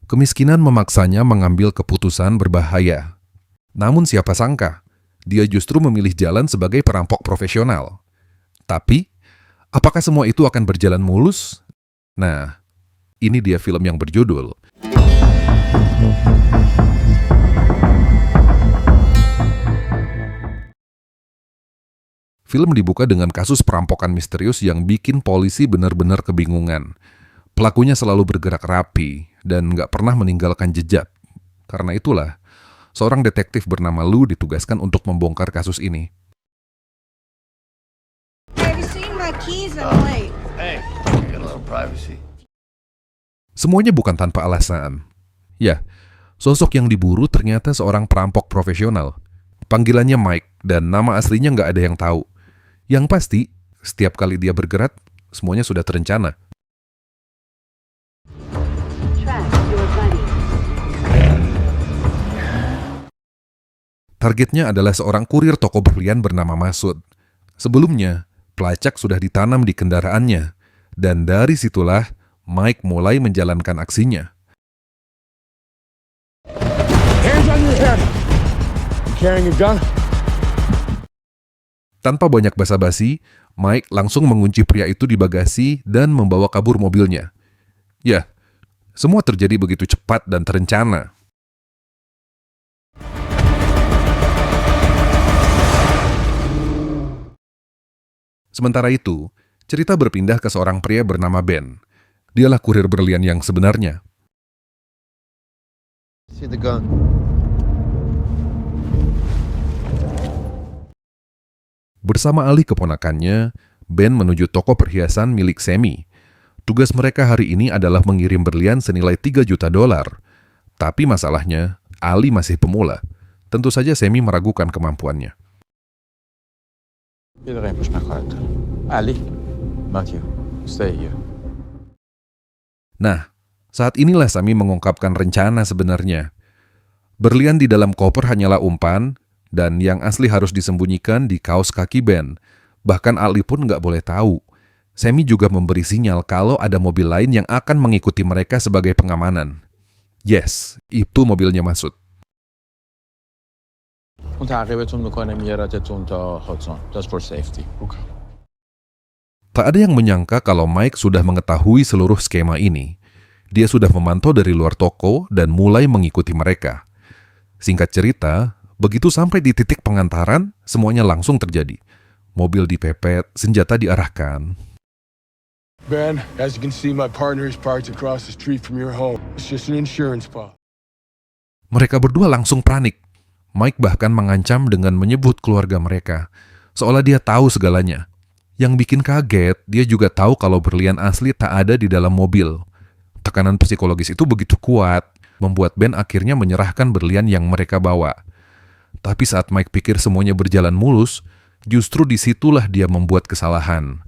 Kemiskinan memaksanya mengambil keputusan berbahaya. Namun siapa sangka, dia justru memilih jalan sebagai perampok profesional. Tapi, apakah semua itu akan berjalan mulus? Nah, ini dia film yang berjudul Film dibuka dengan kasus perampokan misterius yang bikin polisi benar-benar kebingungan. Pelakunya selalu bergerak rapi dan nggak pernah meninggalkan jejak. Karena itulah, seorang detektif bernama Lou ditugaskan untuk membongkar kasus ini. Have you seen my keys? I'm late. Hey, get a little privacy. Semuanya bukan tanpa alasan. Ya, sosok yang diburu ternyata seorang perampok profesional. Panggilannya Mike dan nama aslinya nggak ada yang tahu. Yang pasti, setiap kali dia bergerak, semuanya sudah terencana. Targetnya adalah seorang kurir toko berlian bernama Masud. Sebelumnya, pelacak sudah ditanam di kendaraannya, dan dari situlah Mike mulai menjalankan aksinya. Hands on your head. You carrying a gun? Tanpa banyak basa-basi, Mike langsung mengunci pria itu di bagasi dan membawa kabur mobilnya. Ya, semua terjadi begitu cepat dan terencana. Sementara itu, cerita berpindah ke seorang pria bernama Ben. Dialah kurir berlian yang sebenarnya. See the gun. Bersama Ali keponakannya, Ben menuju toko perhiasan milik Semi. Tugas mereka hari ini adalah mengirim berlian senilai $3 juta. Tapi masalahnya, Ali masih pemula. Tentu saja Semi meragukan kemampuannya. Ali, Matthew, stay here. Nah, saat inilah Sami mengungkapkan rencana sebenarnya. Berlian di dalam koper hanyalah umpan, dan yang asli harus disembunyikan di kaos kaki Ben. Bahkan Ali pun nggak boleh tahu. Semi juga memberi sinyal kalau ada mobil lain yang akan mengikuti mereka sebagai pengamanan. Yes, itu mobilnya Masud. اون تعقیبتون میکنه میارتتون تا هاتسون. Just for safety. Okay. Tak ada yang menyangka kalau Mike sudah mengetahui seluruh skema ini. Dia sudah memantau dari luar toko dan mulai mengikuti mereka. Singkat cerita, begitu sampai di titik pengantaran, semuanya langsung terjadi. Mobil dipepet, senjata diarahkan. Ben, as you can see, my partner is parked across the street from your home. It's just an insurance policy. Mereka berdua langsung panik. Mike bahkan mengancam dengan menyebut keluarga mereka, seolah dia tahu segalanya. Yang bikin kaget, dia juga tahu kalau berlian asli tak ada di dalam mobil. Tekanan psikologis itu begitu kuat, membuat Ben akhirnya menyerahkan berlian yang mereka bawa. Tapi saat Mike pikir semuanya berjalan mulus, justru disitulah dia membuat kesalahan.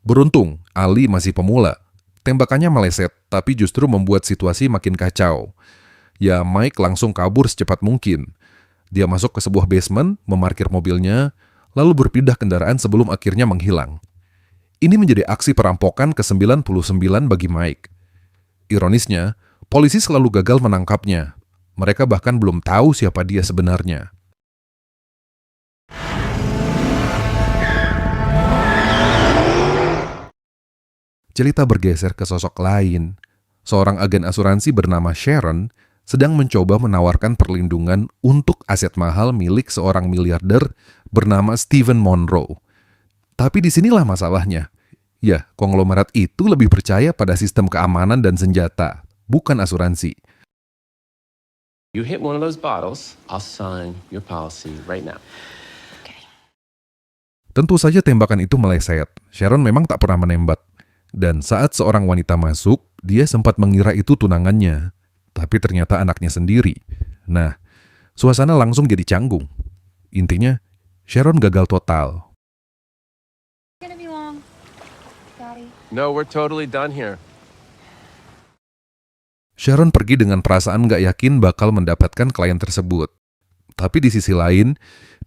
Beruntung, Ali masih pemula. Tembakannya meleset, tapi justru membuat situasi makin kacau. Ya, Mike langsung kabur secepat mungkin. Dia masuk ke sebuah basement, memarkir mobilnya, lalu berpindah kendaraan sebelum akhirnya menghilang. Ini menjadi aksi perampokan ke-99 bagi Mike. Ironisnya, polisi selalu gagal menangkapnya. Mereka bahkan belum tahu siapa dia sebenarnya. Cerita bergeser ke sosok lain. Seorang agen asuransi bernama Sharon sedang mencoba menawarkan perlindungan untuk aset mahal milik seorang miliarder bernama Stephen Monroe. Tapi disinilah masalahnya. Ya, konglomerat itu lebih percaya pada sistem keamanan dan senjata, bukan asuransi. You hit one of those bottles, I'll sign your policy right now. Tentu saja tembakan itu meleset. Sharon memang tak pernah menembak. Dan saat seorang wanita masuk, dia sempat mengira itu tunangannya. Tapi ternyata anaknya sendiri. Nah, suasana langsung jadi canggung. Intinya, Sharon gagal total. It's gonna be long, Daddy. No, we're totally done here. Sharon pergi dengan perasaan gak yakin bakal mendapatkan klien tersebut. Tapi di sisi lain,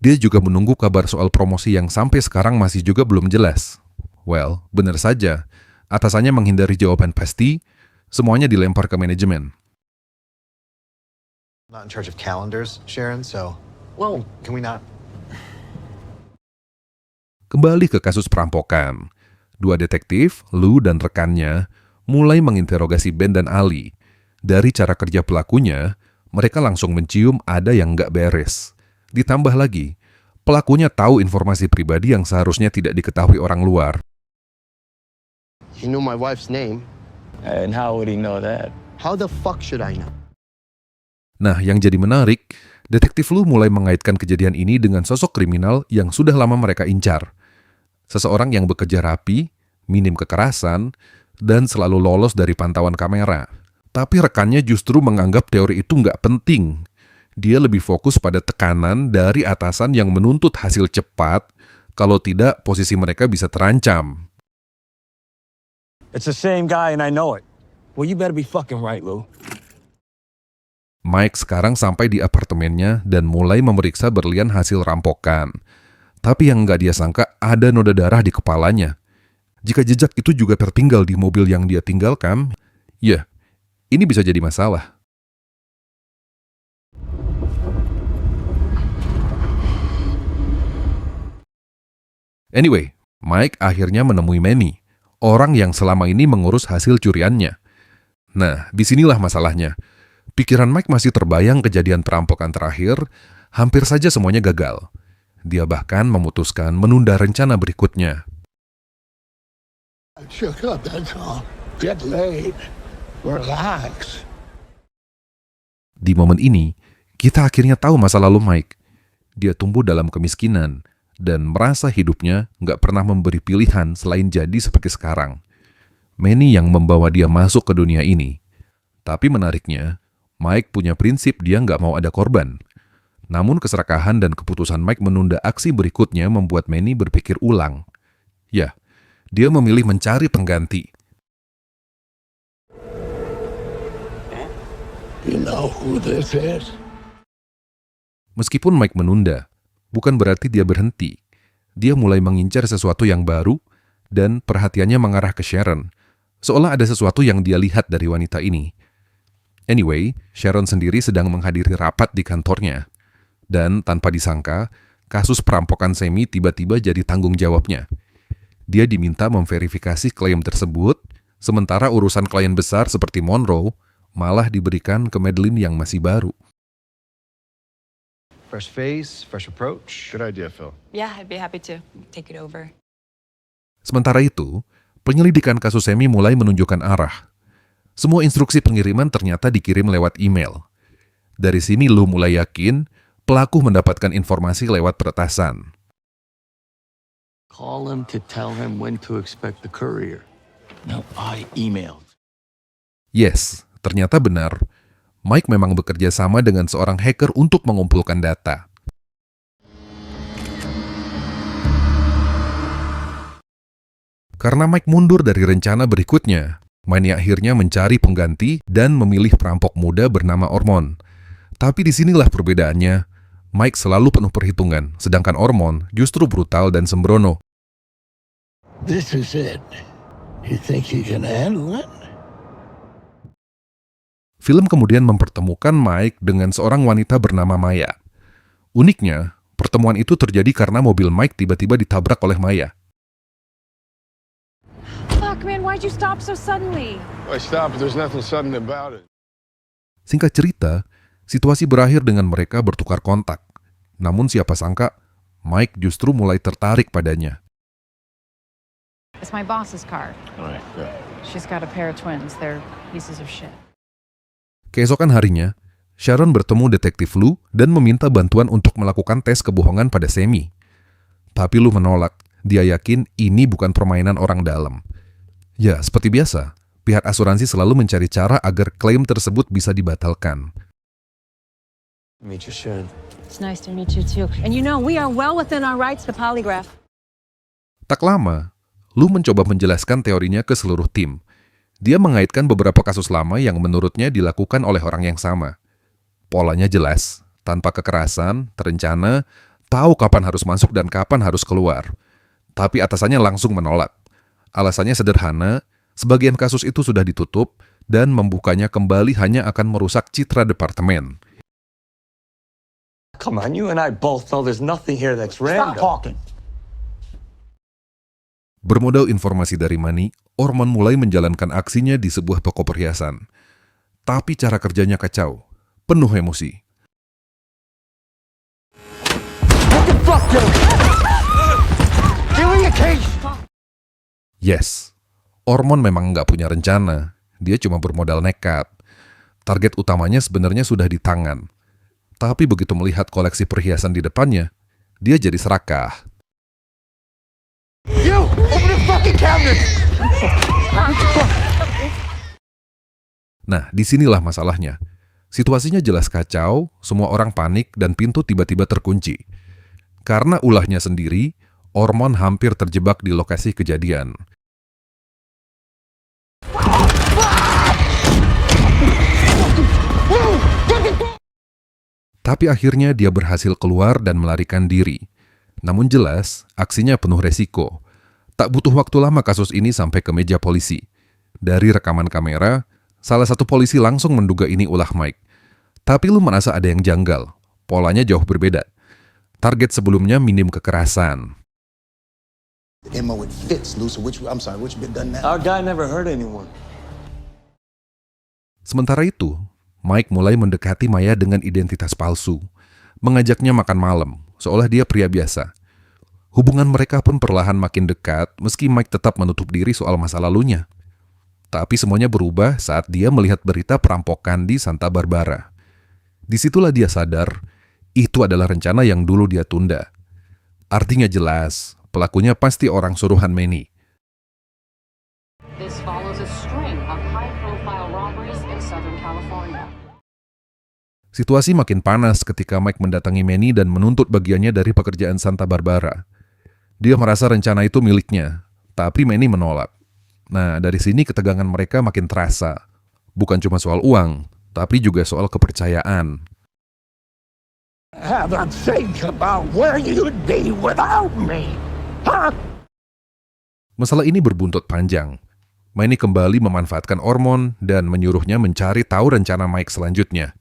Dia juga menunggu kabar soal promosi yang sampai sekarang masih juga belum jelas. Well, benar saja. Atasannya menghindari jawaban pasti, semuanya dilempar ke manajemen. Not in charge of calendars, Sharon, so, well, can we not? Kembali ke kasus perampokan. Dua detektif, Lou dan rekannya, mulai menginterogasi Ben dan Ali. Dari cara kerja pelakunya, mereka langsung mencium ada yang nggak beres. Ditambah lagi, pelakunya tahu informasi pribadi yang seharusnya tidak diketahui orang luar. He knew my wife's name. And how would he know that? How the fuck should I know? Nah, yang jadi menarik, detektif Lou mulai mengaitkan kejadian ini dengan sosok kriminal yang sudah lama mereka incar. Seseorang yang bekerja rapi, minim kekerasan, dan selalu lolos dari pantauan kamera. Tapi rekannya justru menganggap teori itu nggak penting. Dia lebih fokus pada tekanan dari atasan yang menuntut hasil cepat, kalau tidak posisi mereka bisa terancam. It's the same guy and I know it. Well, you better be fucking right, Lou. Mike sekarang sampai di apartemennya dan mulai memeriksa berlian hasil rampokan. Tapi yang nggak dia sangka ada noda darah di kepalanya. Jika jejak itu juga tertinggal di mobil yang dia tinggalkan, ya, ini bisa jadi masalah. Anyway, Mike akhirnya menemui Manny, orang yang selama ini mengurus hasil curiannya. Nah, disinilah masalahnya. Pikiran Mike masih terbayang kejadian perampokan terakhir, hampir saja semuanya gagal. Dia bahkan memutuskan menunda rencana berikutnya. Shut up, that's all. Get laid. Relax. Di momen ini, kita akhirnya tahu masa lalu Mike. Dia tumbuh dalam kemiskinan dan merasa hidupnya nggak pernah memberi pilihan selain jadi seperti sekarang. Manny yang membawa dia masuk ke dunia ini. Tapi menariknya, Mike punya prinsip dia nggak mau ada korban. Namun keserakahan dan keputusan Mike menunda aksi berikutnya membuat Manny berpikir ulang. Ya, dia memilih mencari pengganti. You know who this is? Meskipun Mike menunda, bukan berarti dia berhenti. Dia mulai mengincar sesuatu yang baru dan perhatiannya mengarah ke Sharon, seolah ada sesuatu yang dia lihat dari wanita ini. Anyway, Sharon sendiri sedang menghadiri rapat di kantornya. Dan tanpa disangka, kasus perampokan Sammy tiba-tiba jadi tanggung jawabnya. Dia diminta memverifikasi klaim tersebut, sementara urusan klien besar seperti Monroe malah diberikan ke Madeline yang masih baru. Fresh face, fresh approach. Good idea, Phil. Yeah, I'd be happy to take it over. Sementara itu, penyelidikan kasus Sammy mulai menunjukkan arah. Semua instruksi pengiriman ternyata dikirim lewat email. Dari sini Lou mulai yakin pelaku mendapatkan informasi lewat peretasan. Call him to tell him when to expect the courier. No, I emailed. Yes, ternyata benar. Mike memang bekerja sama dengan seorang hacker untuk mengumpulkan data. Karena Mike mundur dari rencana berikutnya, Manny akhirnya mencari pengganti dan memilih perampok muda bernama Ormond. Tapi disinilah perbedaannya. Mike selalu penuh perhitungan, sedangkan Ormond justru brutal dan sembrono. This is it. You think you can handle it? Film kemudian mempertemukan Mike dengan seorang wanita bernama Maya. Uniknya, pertemuan itu terjadi karena mobil Mike tiba-tiba ditabrak oleh Maya. Fuck, man, why'd you stop so suddenly? I stopped, but there's nothing sudden about it. Singkat cerita, situasi berakhir dengan mereka bertukar kontak. Namun siapa sangka, Mike justru mulai tertarik padanya. It's my boss's car. All right, good. She's got a pair of twins. They're pieces of shit. Keesokan harinya, Sharon bertemu detektif Lou dan meminta bantuan untuk melakukan tes kebohongan pada Sammy. Tapi Lou menolak. Dia yakin ini bukan permainan orang dalam. Ya, seperti biasa, pihak asuransi selalu mencari cara agar klaim tersebut bisa dibatalkan. Meet you, Sharon. It's nice to meet you too. And you know, we are well within our rights to polygraph. Tak lama, Lou mencoba menjelaskan teorinya ke seluruh tim. Dia mengaitkan beberapa kasus lama yang menurutnya dilakukan oleh orang yang sama. Polanya jelas, tanpa kekerasan, terencana, tahu kapan harus masuk dan kapan harus keluar. Tapi atasannya langsung menolak. Alasannya sederhana, sebagian kasus itu sudah ditutup dan membukanya kembali hanya akan merusak citra departemen. Come on, you and I both know there's nothing here that's random. Stop talking. Bermodal informasi dari Manny, Ormond mulai menjalankan aksinya di sebuah toko perhiasan. Tapi cara kerjanya kacau, penuh emosi. Yes, Ormond memang nggak punya rencana. Dia cuma bermodal nekat. Target utamanya sebenarnya sudah di tangan. Tapi begitu melihat koleksi perhiasan di depannya, dia jadi serakah. You! Open the fucking cabinet! Nah, disinilah masalahnya. Situasinya jelas kacau, semua orang panik dan pintu tiba-tiba terkunci. Karena ulahnya sendiri, Ormond hampir terjebak di lokasi kejadian. Tapi akhirnya dia berhasil keluar dan melarikan diri. Namun jelas, aksinya penuh resiko. Tak butuh waktu lama kasus ini sampai ke meja polisi. Dari rekaman kamera, salah satu polisi langsung menduga ini ulah Mike. Tapi lu merasa ada yang janggal. Polanya jauh berbeda. Target sebelumnya minim kekerasan. Our guy never hurt anyone. Sementara itu, Mike mulai mendekati Maya dengan identitas palsu, mengajaknya makan malam, seolah dia pria biasa. Hubungan mereka pun perlahan makin dekat, meski Mike tetap menutup diri soal masa lalunya. Tapi semuanya berubah saat dia melihat berita perampokan di Santa Barbara. Disitulah dia sadar, itu adalah rencana yang dulu dia tunda. Artinya jelas, pelakunya pasti orang suruhan Manny. This follows a string of high-profile robberies in Southern California. Situasi makin panas ketika Mike mendatangi Manny dan menuntut bagiannya dari pekerjaan Santa Barbara. Dia merasa rencana itu miliknya, tapi Manny menolak. Nah, dari sini ketegangan mereka makin terasa. Bukan cuma soal uang, tapi juga soal kepercayaan. Have a think about where you'd be without me. Huh? Masalah ini berbuntut panjang. Manny kembali memanfaatkan Ormond dan menyuruhnya mencari tahu rencana Mike selanjutnya.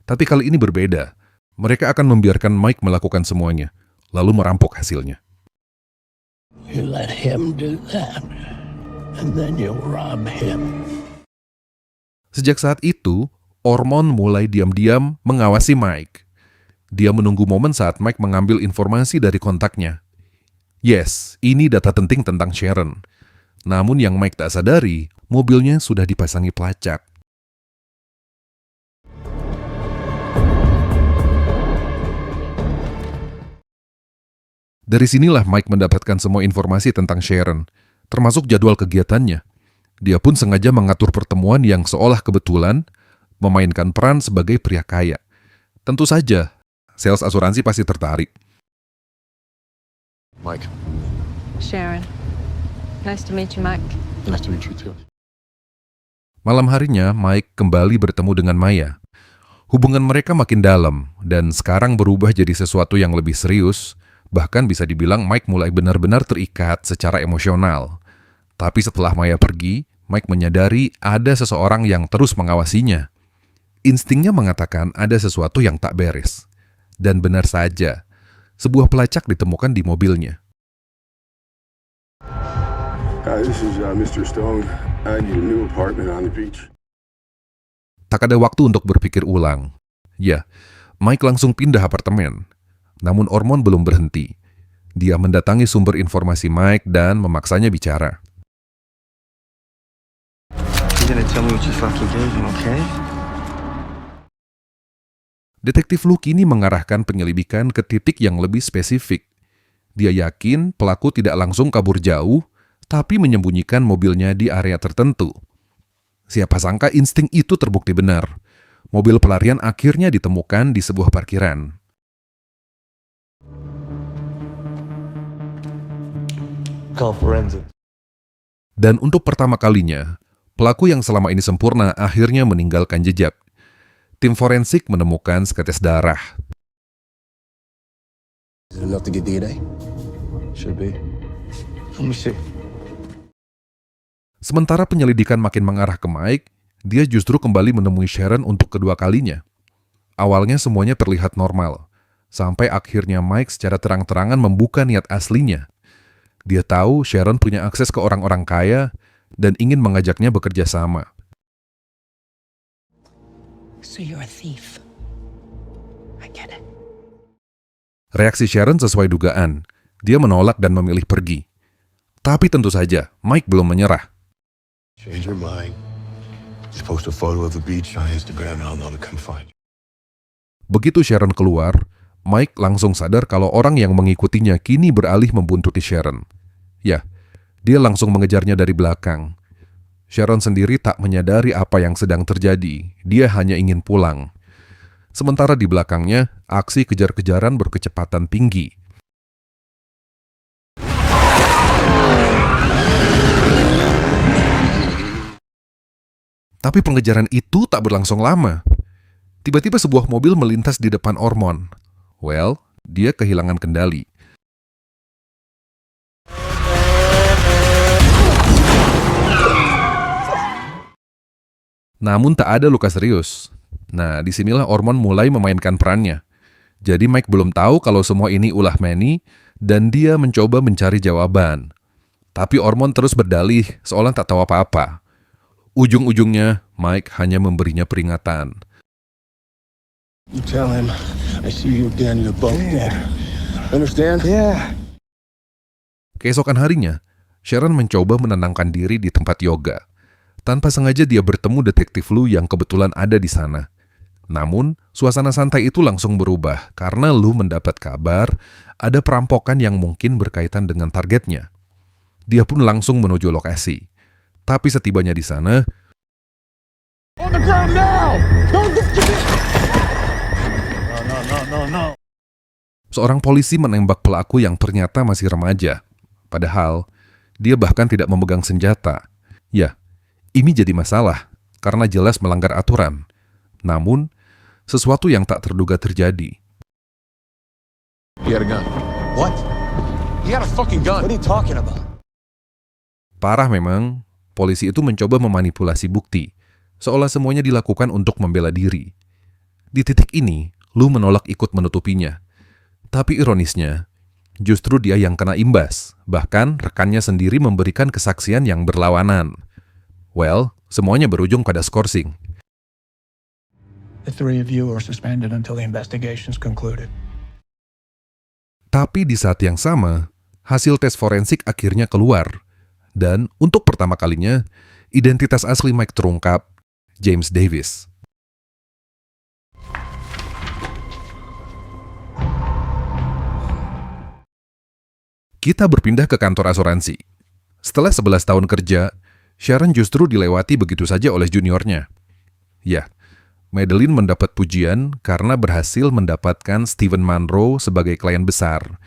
Tapi kali ini berbeda. Mereka akan membiarkan Mike melakukan semuanya, lalu merampok hasilnya. You let him do that, and then you rob him. Sejak saat itu, Ormond mulai diam-diam mengawasi Mike. Dia menunggu momen saat Mike mengambil informasi dari kontaknya. Yes, ini data penting tentang Sharon. Namun yang Mike tak sadari, mobilnya sudah dipasangi pelacak. Dari sinilah Mike mendapatkan semua informasi tentang Sharon, termasuk jadwal kegiatannya. Dia pun sengaja mengatur pertemuan yang seolah kebetulan, memainkan peran sebagai pria kaya. Tentu saja, sales asuransi pasti tertarik. Mike. Sharon. Nice to meet you, Mike. Nice to meet you too. Malam harinya, Mike kembali bertemu dengan Maya. Hubungan mereka makin dalam, dan sekarang berubah jadi sesuatu yang lebih serius. Bahkan bisa dibilang Mike mulai benar-benar terikat secara emosional. Tapi setelah Maya pergi, Mike menyadari ada seseorang yang terus mengawasinya. Instingnya mengatakan ada sesuatu yang tak beres. Dan benar saja, sebuah pelacak ditemukan di mobilnya. This is Mr. Stone. I need a new apartment on the beach. Tak ada waktu untuk berpikir ulang. Ya, Mike langsung pindah apartemen. Namun Ormond belum berhenti. Dia mendatangi sumber informasi Mike dan memaksanya bicara. Detektif Lu kini mengarahkan penyelidikan ke titik yang lebih spesifik. Dia yakin pelaku tidak langsung kabur jauh, tapi menyembunyikan mobilnya di area tertentu. Siapa sangka insting itu terbukti benar. Mobil pelarian akhirnya ditemukan di sebuah parkiran. Dan untuk pertama kalinya, pelaku yang selama ini sempurna akhirnya meninggalkan jejak. Tim forensik menemukan setetes darah. Is it enough to get DNA? Should be. Let me see. Sementara penyelidikan makin mengarah ke Mike, dia justru kembali menemui Sharon untuk kedua kalinya. Awalnya semuanya terlihat normal, sampai akhirnya Mike secara terang-terangan membuka niat aslinya. Dia tahu Sharon punya akses ke orang-orang kaya dan ingin mengajaknya bekerja sama. So you're a thief. I get it. Reaksi Sharon sesuai dugaan. Dia menolak dan memilih pergi. Tapi tentu saja, Mike belum menyerah. Change your mind. Just post a photo of the beach on Instagram and I'll know to come find you. Begitu Sharon keluar, Mike langsung sadar kalau orang yang mengikutinya kini beralih membuntuti Sharon. Ya, dia langsung mengejarnya dari belakang. Sharon sendiri tak menyadari apa yang sedang terjadi. Dia hanya ingin pulang. Sementara di belakangnya, aksi kejar-kejaran berkecepatan tinggi. Tapi pengejaran itu tak berlangsung lama. Tiba-tiba sebuah mobil melintas di depan Ormond. Well, dia kehilangan kendali. Namun tak ada luka serius. Nah, disinilah Ormond mulai memainkan perannya. Jadi Mike belum tahu kalau semua ini ulah Manny, dan dia mencoba mencari jawaban. Tapi Ormond terus berdalih, seolah tak tahu apa-apa. Ujung-ujungnya, Mike hanya memberinya peringatan. You tell him I see you again in the boat. Yeah. Understand? Yeah. Keesokan harinya, Sharon mencoba menenangkan diri di tempat yoga. Tanpa sengaja dia bertemu detektif Lou yang kebetulan ada di sana. Namun, suasana santai itu langsung berubah karena Lou mendapat kabar ada perampokan yang mungkin berkaitan dengan targetnya. Dia pun langsung menuju lokasi. Tapi setibanya di sana, On the ground now! No. seorang polisi menembak pelaku yang ternyata masih remaja. Padahal, dia bahkan tidak memegang senjata. Ya, ini jadi masalah karena jelas melanggar aturan. Namun, sesuatu yang tak terduga terjadi. You got a gun. What? You got a fucking gun. What are you talking about? Parah memang, polisi itu mencoba memanipulasi bukti, seolah semuanya dilakukan untuk membela diri. Di titik ini, Lou menolak ikut menutupinya. Tapi ironisnya, justru dia yang kena imbas. Bahkan rekannya sendiri memberikan kesaksian yang berlawanan. Well, semuanya berujung pada skorsing. The three of you are suspended until the investigation's concluded. Tapi di saat yang sama, hasil tes forensik akhirnya keluar. Dan untuk pertama kalinya, identitas asli Mike terungkap, James Davis. Kita berpindah ke kantor asuransi. Setelah 11 tahun kerja, Sharon justru dilewati begitu saja oleh juniornya. Ya, Madeline mendapat pujian karena berhasil mendapatkan Stephen Monroe sebagai klien besar.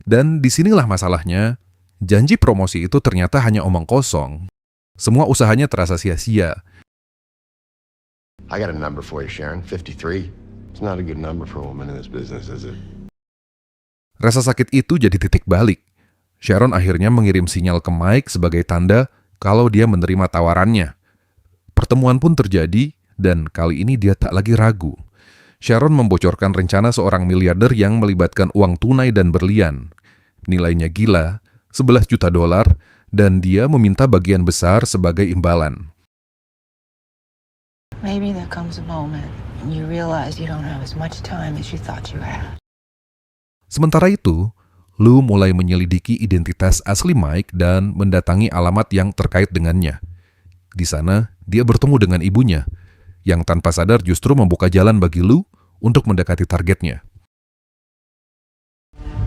Dan disinilah masalahnya, janji promosi itu ternyata hanya omong kosong. Semua usahanya terasa sia-sia. I got a number for you, Sharon. 53. It's not a good number for a woman in this business, is it? Rasa sakit itu jadi titik balik. Sharon akhirnya mengirim sinyal ke Mike sebagai tanda kalau dia menerima tawarannya. Pertemuan pun terjadi, dan kali ini dia tak lagi ragu. Sharon membocorkan rencana seorang miliarder yang melibatkan uang tunai dan berlian. Nilainya gila, $11 juta, dan dia meminta bagian besar sebagai imbalan. Maybe there comes a moment when you realize you don't have as much time as you thought you had. Sementara itu, Lou mulai menyelidiki identitas asli Mike dan mendatangi alamat yang terkait dengannya. Di sana, dia bertemu dengan ibunya, yang tanpa sadar justru membuka jalan bagi Lou untuk mendekati targetnya.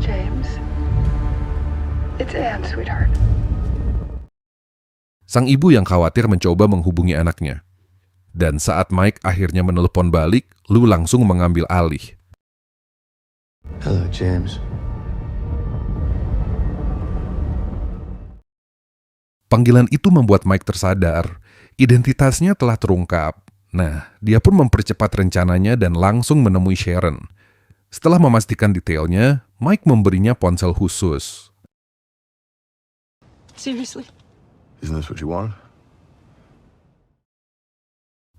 James. It's Anne, sweetheart. Sang ibu yang khawatir mencoba menghubungi anaknya. Dan saat Mike akhirnya menelepon balik, Lou langsung mengambil alih. Hello, James. Panggilan itu membuat Mike tersadar, identitasnya telah terungkap. Nah, dia pun mempercepat rencananya dan langsung menemui Sharon. Setelah memastikan detailnya, Mike memberinya ponsel khusus. Seriously? Isn't this what you want?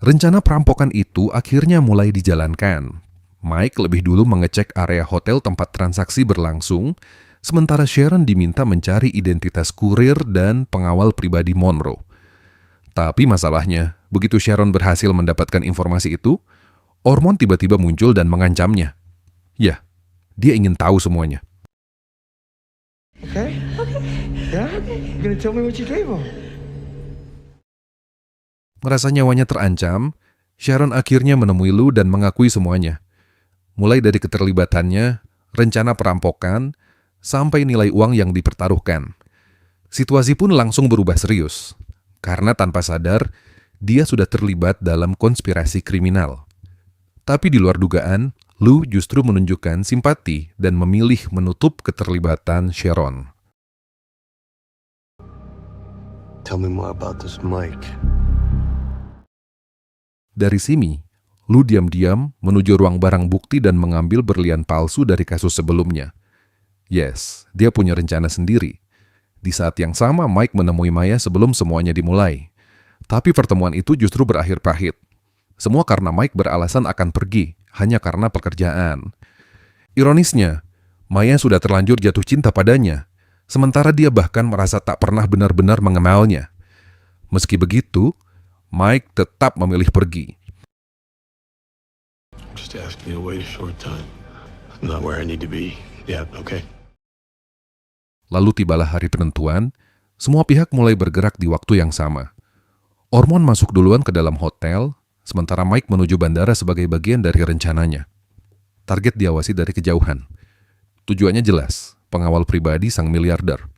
Rencana perampokan itu akhirnya mulai dijalankan. Mike lebih dulu mengecek area hotel tempat transaksi berlangsung, sementara Sharon diminta mencari identitas kurir dan pengawal pribadi Monroe. Tapi masalahnya, begitu Sharon berhasil mendapatkan informasi itu, Ormond tiba-tiba muncul dan mengancamnya. Ya, dia ingin tahu semuanya. Okay? Yeah? You gonna tell me what you dream of? Merasa nyawanya terancam, Sharon akhirnya menemui Lou dan mengakui semuanya. Mulai dari keterlibatannya, rencana perampokan, sampai nilai uang yang dipertaruhkan. Situasi pun langsung berubah serius, karena tanpa sadar, dia sudah terlibat dalam konspirasi kriminal. Tapi di luar dugaan, Lou justru menunjukkan simpati dan memilih menutup keterlibatan Sharon. Tell me more about this Mike. Dari sini, Lou diam-diam menuju ruang barang bukti dan mengambil berlian palsu dari kasus sebelumnya. Yes, dia punya rencana sendiri. Di saat yang sama, Mike menemui Maya sebelum semuanya dimulai. Tapi pertemuan itu justru berakhir pahit. Semua karena Mike beralasan akan pergi, hanya karena pekerjaan. Ironisnya, Maya sudah terlanjur jatuh cinta padanya, sementara dia bahkan merasa tak pernah benar-benar mengenalnya. Meski begitu, Mike tetap memilih pergi. Just ask me to wait a short time. I'm not where I need to be. Yeah, okay. Lalu tibalah hari penentuan, semua pihak mulai bergerak di waktu yang sama. Ormond masuk duluan ke dalam hotel, sementara Mike menuju bandara sebagai bagian dari rencananya. Target diawasi dari kejauhan. Tujuannya jelas, pengawal pribadi sang miliarder.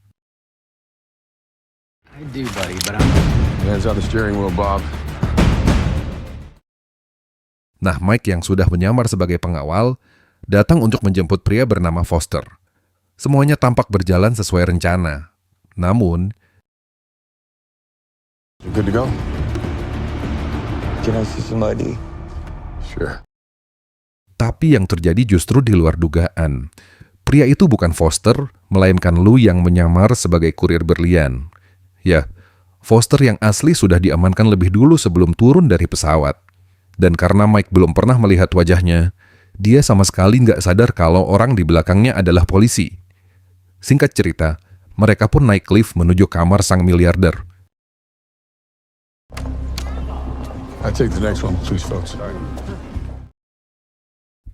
I do, buddy, but I'm... Hands on the steering wheel, Bob. Nah, Mike yang sudah menyamar sebagai pengawal, datang untuk menjemput pria bernama Foster. Semuanya tampak berjalan sesuai rencana. Namun, You good to go? Can I see some ID? Sure. tapi yang terjadi justru di luar dugaan. Pria itu bukan Foster, melainkan Lou yang menyamar sebagai kurir berlian. Ya, Foster yang asli sudah diamankan lebih dulu sebelum turun dari pesawat. Dan karena Mike belum pernah melihat wajahnya, dia sama sekali nggak sadar kalau orang di belakangnya adalah polisi. Singkat cerita, mereka pun naik lift menuju kamar sang miliarder. I take the next one, please, folks.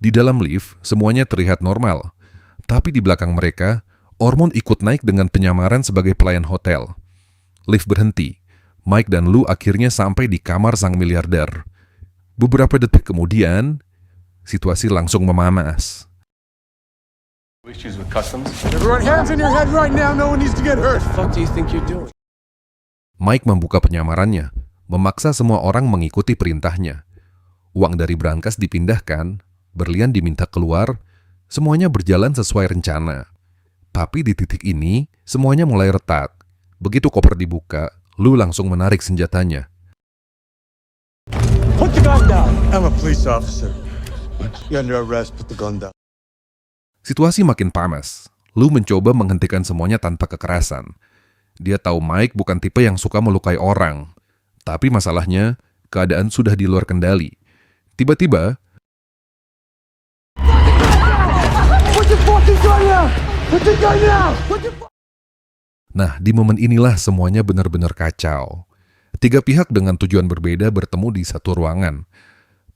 Di dalam lift, semuanya terlihat normal. Tapi di belakang mereka, Ormond ikut naik dengan penyamaran sebagai pelayan hotel. Lift berhenti. Mike dan Lou akhirnya sampai di kamar sang miliarder. Beberapa detik kemudian, situasi langsung memanas. Issues with customs? Everyone, hands in your head right now. No one needs to get hurt. What do you think you're doing? Mike membuka penyamarannya, memaksa semua orang mengikuti perintahnya. Uang dari brankas dipindahkan, berlian diminta keluar, semuanya berjalan sesuai rencana. Tapi di titik ini, semuanya mulai retak. Begitu koper dibuka, Lou langsung menarik senjatanya. Put the gun down! I'm a police officer. You're under arrest. Put the gun down. Situasi makin panas. Lou mencoba menghentikan semuanya tanpa kekerasan. Dia tahu Mike bukan tipe yang suka melukai orang. Tapi masalahnya, keadaan sudah di luar kendali. Tiba-tiba, nah, di momen inilah semuanya benar-benar kacau. Tiga pihak dengan tujuan berbeda bertemu di satu ruangan.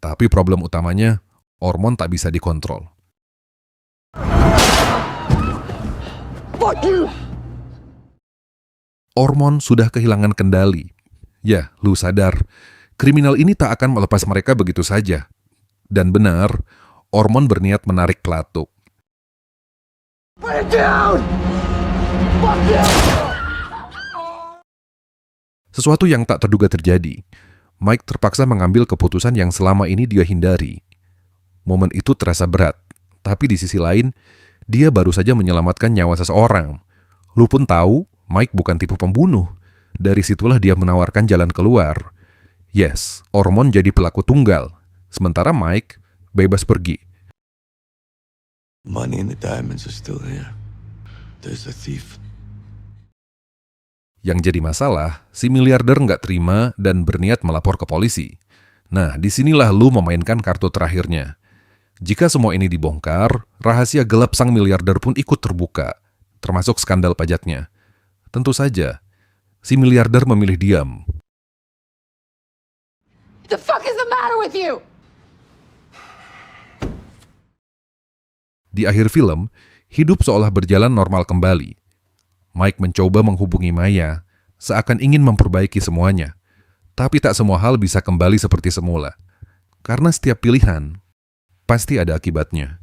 Tapi problem utamanya, Ormond tak bisa dikontrol. Ormond sudah kehilangan kendali. Ya, Lou sadar, kriminal ini tak akan melepas mereka begitu saja. Dan benar, Ormond berniat menarik pelatuk. Sesuatu yang tak terduga terjadi. Mike terpaksa mengambil keputusan yang selama ini dia hindari. Momen itu terasa berat, tapi di sisi lain, dia baru saja menyelamatkan nyawa seseorang. Lou pun tahu Mike bukan tipe pembunuh. Dari situlah dia menawarkan jalan keluar. Yes, Ormond jadi pelaku tunggal, sementara Mike bebas pergi. Money and the diamonds are still here. There's a thief. Yang jadi masalah, si miliarder nggak terima dan berniat melapor ke polisi. Nah, disinilah Lou memainkan kartu terakhirnya. Jika semua ini dibongkar, rahasia gelap sang miliarder pun ikut terbuka, termasuk skandal pajaknya. Tentu saja, si miliarder memilih diam. What the fuck is the matter with you? Di akhir film, hidup seolah berjalan normal kembali. Mike mencoba menghubungi Maya, seakan ingin memperbaiki semuanya. Tapi tak semua hal bisa kembali seperti semula. Karena setiap pilihan, pasti ada akibatnya.